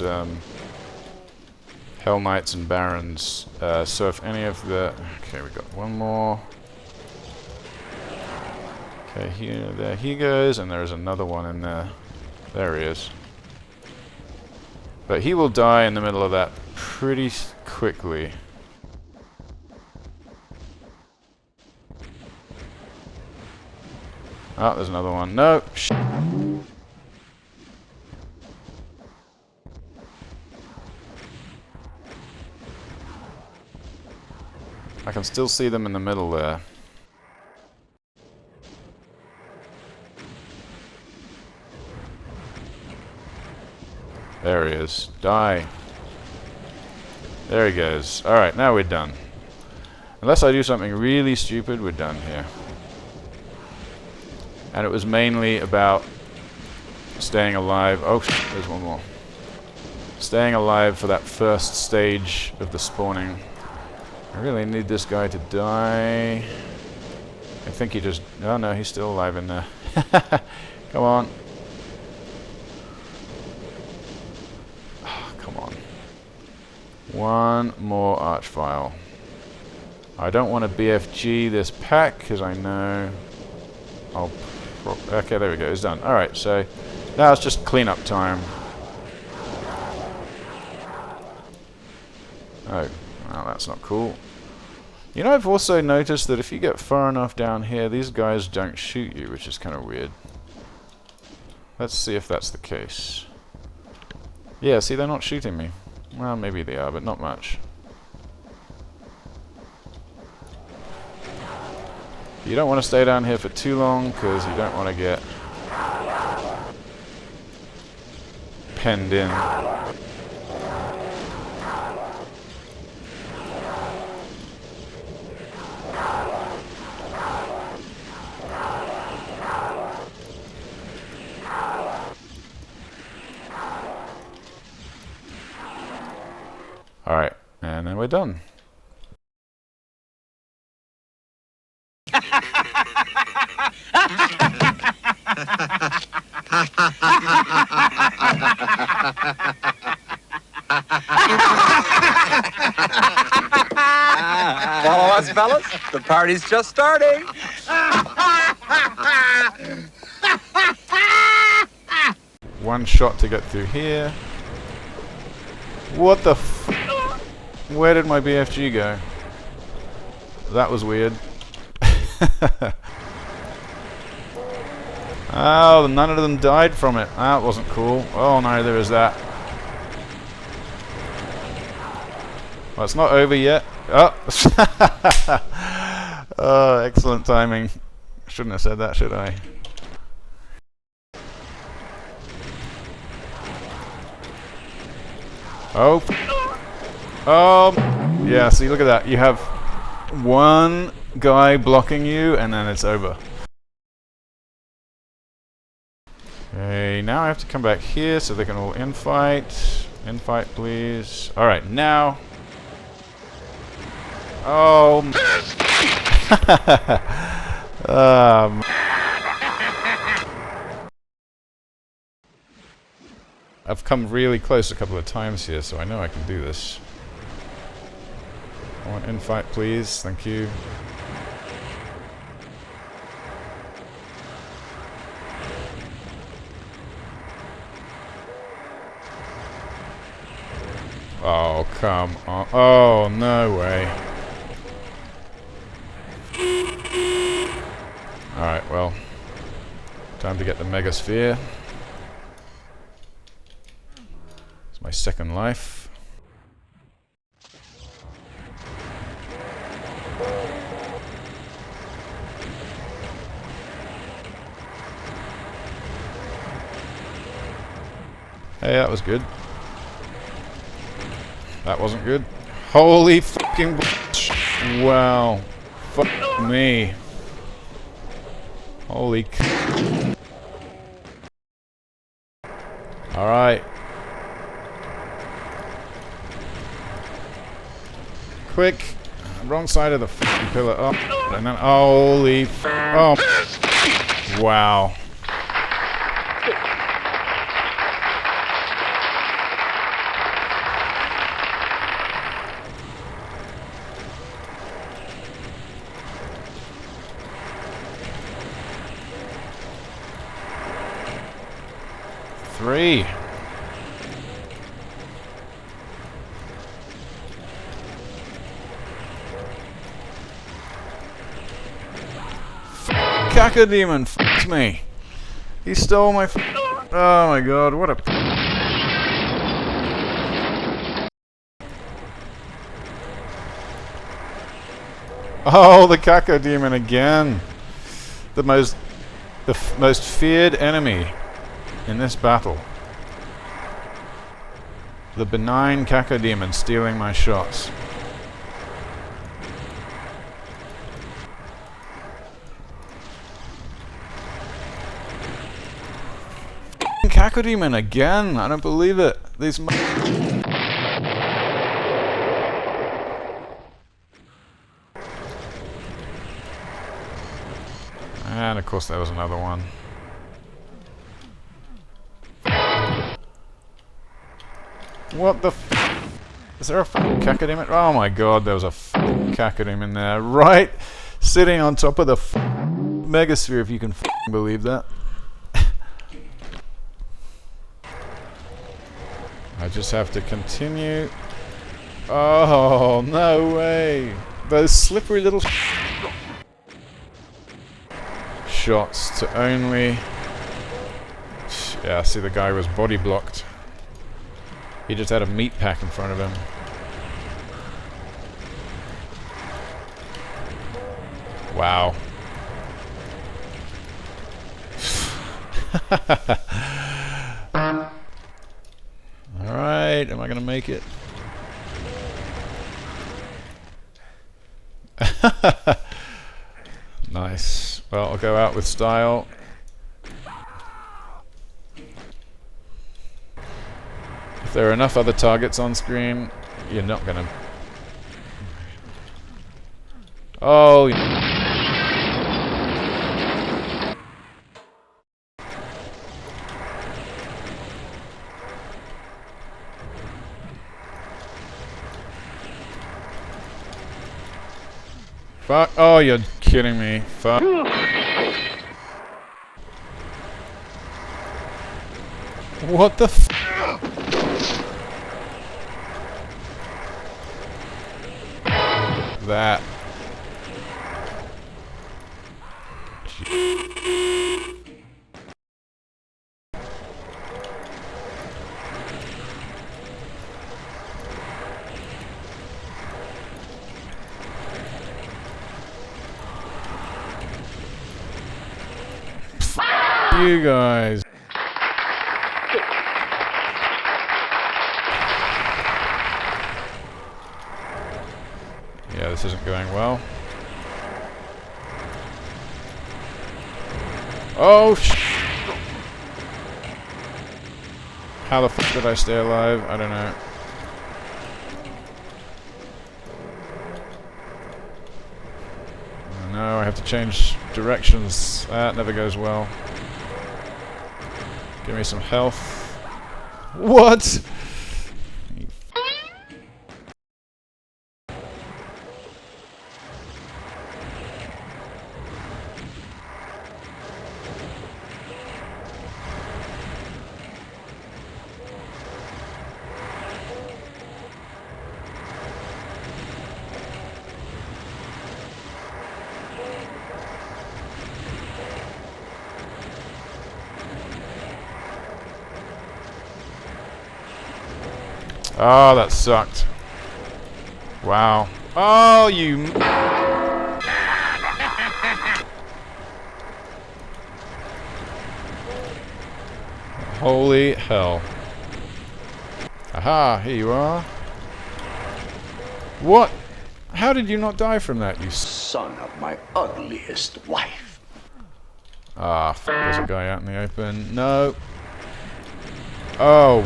Hell Knights and Barons. So if any of the... Okay, we got one more. Okay, here, there he goes, and there's another one in there. There he is. But he will die in the middle of that pretty quickly. Oh, there's another one. No! I can still see them in the middle there. There he is. Die. There he goes. Alright, now we're done. Unless I do something really stupid, we're done here. And it was mainly about staying alive. Oh, there's one more. Staying alive for that first stage of the spawning. I really need this guy to die. I think he just... Oh no, he's still alive in there. Come on. Oh, come on. One more Archvile. I don't want to BFG this pack, because I know... Okay, there we go, it's done. Alright, so now it's just cleanup time. Oh, well, that's not cool. You know, I've also noticed that if you get far enough down here, these guys don't shoot you, which is kind of weird. Let's see if that's the case. Yeah, see, they're not shooting me. Well, maybe they are, but not much. You don't want to stay down here for too long, because you don't want to get penned in. Alright, and then we're done. Follow us, fellas. The party's just starting. One shot to get through here. What the f... Where did my BFG go? That was weird. Oh, none of them died from it. That wasn't cool. Oh no, there is that. Well, it's not over yet. Oh! Oh, excellent timing. Shouldn't have said that, should I? Oh. Oh. Yeah, see, look at that. You have one guy blocking you, and then it's over. Okay, now I have to come back here so they can all infight. Infight, please. Alright, now. Oh. I've come really close a couple of times here, so I know I can do this. I want infight, please. Thank you. Oh, come on. Oh, no way. Alright, well. Time to get the Megasphere. It's my second life. Hey, that was good. That wasn't good. Holy fucking wow. Fuck me. Holy Alright. Quick. Wrong side of the fucking pillar. Oh, and then holy oh. Wow. Three. Cacodemon f***ed me. He stole my oh my god, what a oh, the Cacodemon again. The most feared enemy in this battle. The benign Cacodemon stealing my shots. Cacodemon again! I don't believe it. These. And of course there was another one. What the f? Is there a f***ing Cacodemon? Oh my god, there was a f***ing Cacodemon there. Right? Sitting on top of the Megasphere, if you can f***ing believe that. I just have to continue. Oh, no way. Those slippery little shots to only... Yeah, see, the guy was body blocked. He just had a meat pack in front of him. Wow. Alright, am I gonna make it? Nice. Well, I'll go out with style. If there are enough other targets on screen, you're not gonna... Oh... Fuck. Oh, you're kidding me. Fuck. What the f... That. You guys. Yeah, this isn't going well. Oh sh! How the fuck did I stay alive? I don't know. Oh no, I have to change directions. That never goes well. Give me some health. What? Oh, that sucked. Wow. Oh, you... Holy hell. Aha, here you are. What? How did you not die from that, you son of my ugliest wife? Ah, f there's a guy out in the open. No. Oh.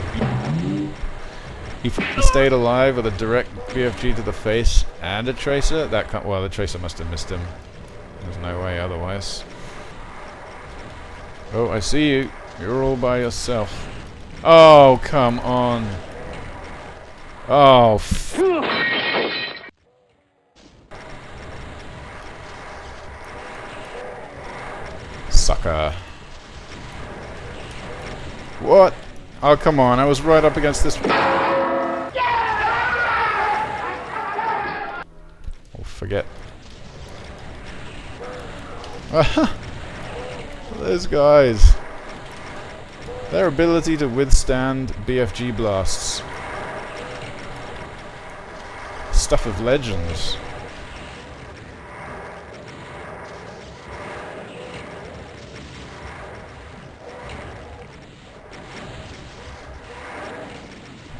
He f***ing stayed alive with a direct BFG to the face and a tracer? That can't... Well, the tracer must have missed him. There's no way otherwise. Oh, I see you. You're all by yourself. Oh, come on. Oh, f... Sucker. What? Oh, come on. I was right up against this... Forget. Those guys. Their ability to withstand BFG blasts. Stuff of legends.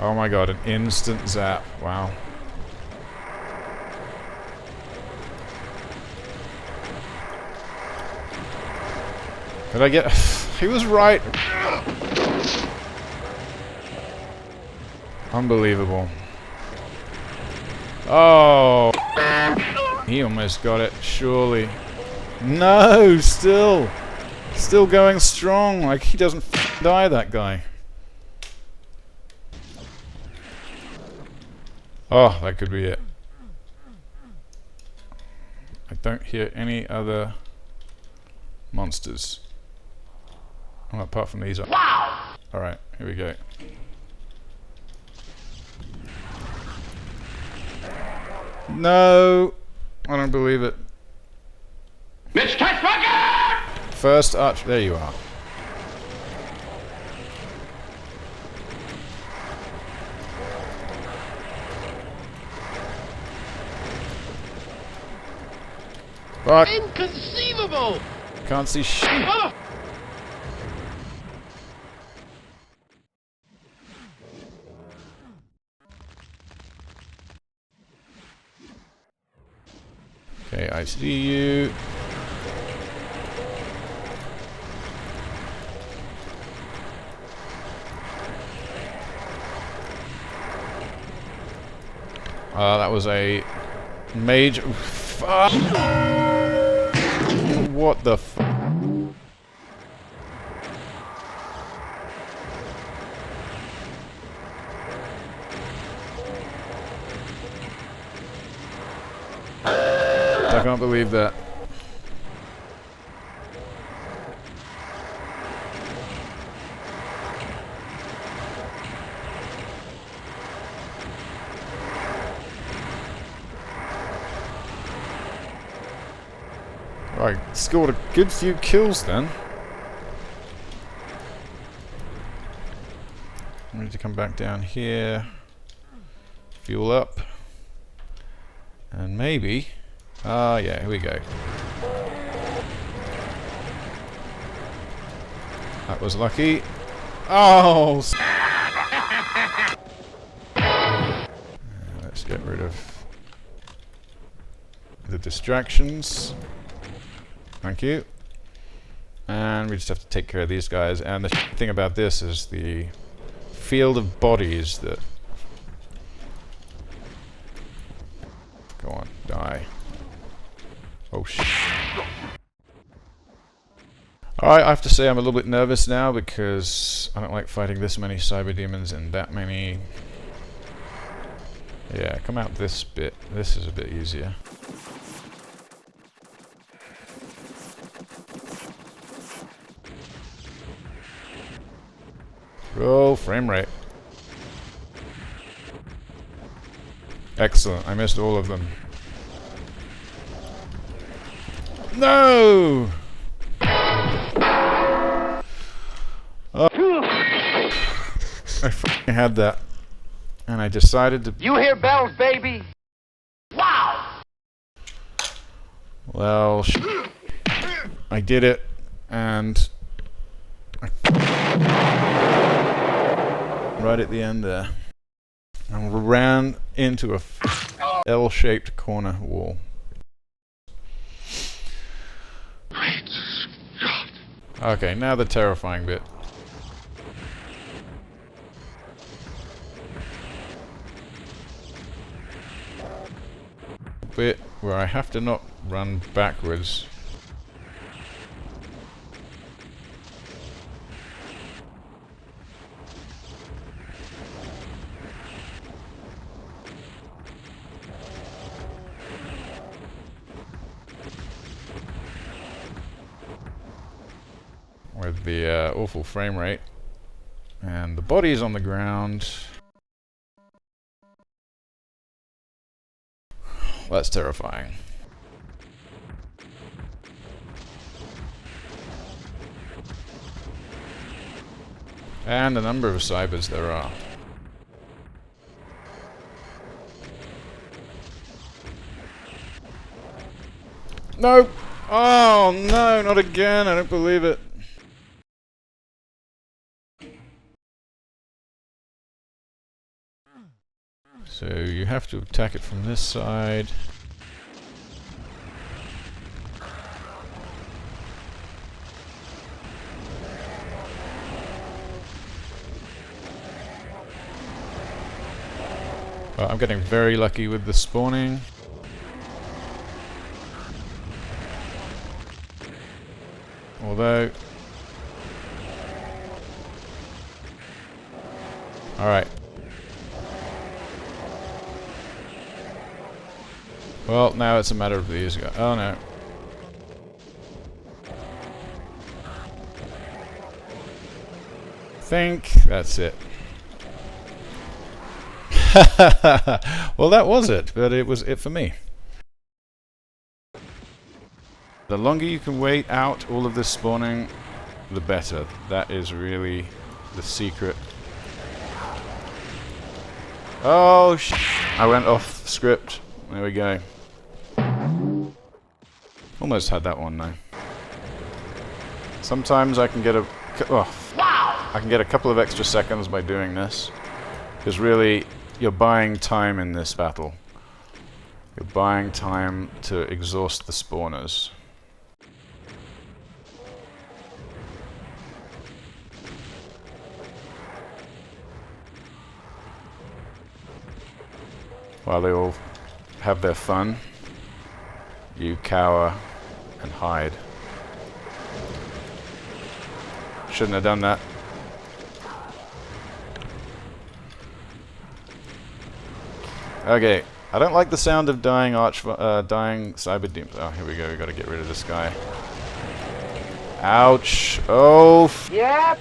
Oh my god, an instant zap. Wow. Did I get... He was right. Unbelievable. Oh. He almost got it, surely. No, still. Still going strong. Like, he doesn't die, that guy. Oh, that could be it. I don't hear any other monsters. Oh, apart from these. Wow! Alright, here we go. No! I don't believe it. Mitch Catchbucket! First arch. There you are. Fuck. Inconceivable! Can't see shit. Oh! Okay, I see you. That was a major... Fuck! What the f... I can't believe that. I scored a good few kills then. I need to come back down here. Fuel up. And maybe... Ah, yeah, here we go. That was lucky. Oh! Let's get rid of the distractions. Thank you. And we just have to take care of these guys. And the thing about this is the field of bodies that... Go on, die. Oh shit. Alright, I have to say I'm a little bit nervous now because I don't like fighting this many cyber demons and that many... Yeah, come out this bit. This is a bit easier. Oh, frame rate. Excellent, I missed all of them. No! Oh. I f***ing had that. And I decided to... You hear bells, baby? Wow! Well, I did it, and... right at the end there. And ran into a L-shaped corner wall. Okay, now the terrifying bit. Bit where I have to not run backwards. With the awful frame rate. And the body's on the ground. That's terrifying. And the number of cybers there are. No! Oh no, not again, I don't believe it. So you have to attack it from this side. Well, I'm getting very lucky with the spawning. Although... Alright. Well, now it's a matter of these guys. Oh no. Think that's it. Well, that was it, but it was it for me. The longer you can wait out all of this spawning, the better. That is really the secret. Oh, I went off script. There we go. Almost had that one though. Sometimes I can get a I can get a couple of extra seconds by doing this, because really you're buying time in this battle. You're buying time to exhaust the spawners. While they all have their fun, you cower and hide. Shouldn't have done that. Okay, I don't like the sound of dying dying cyber demons. Oh, here we go. We got to get rid of this guy. Ouch! Oh. Yep.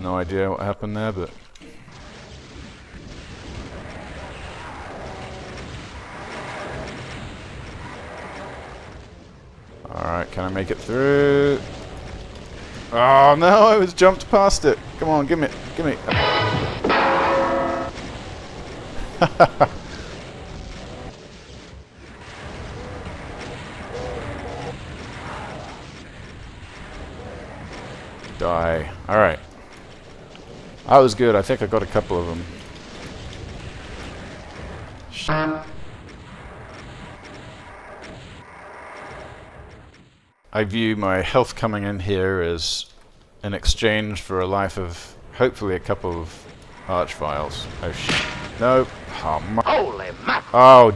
No idea what happened there, but. Alright, can I make it through? Oh no, I was jumped past it. Come on, give me. Die. Alright. That was good. I think I got a couple of them. I view my health coming in here as an exchange for a life of hopefully a couple of Archviles. Oh shit. Nope. Oh, Holy mackerel. oh.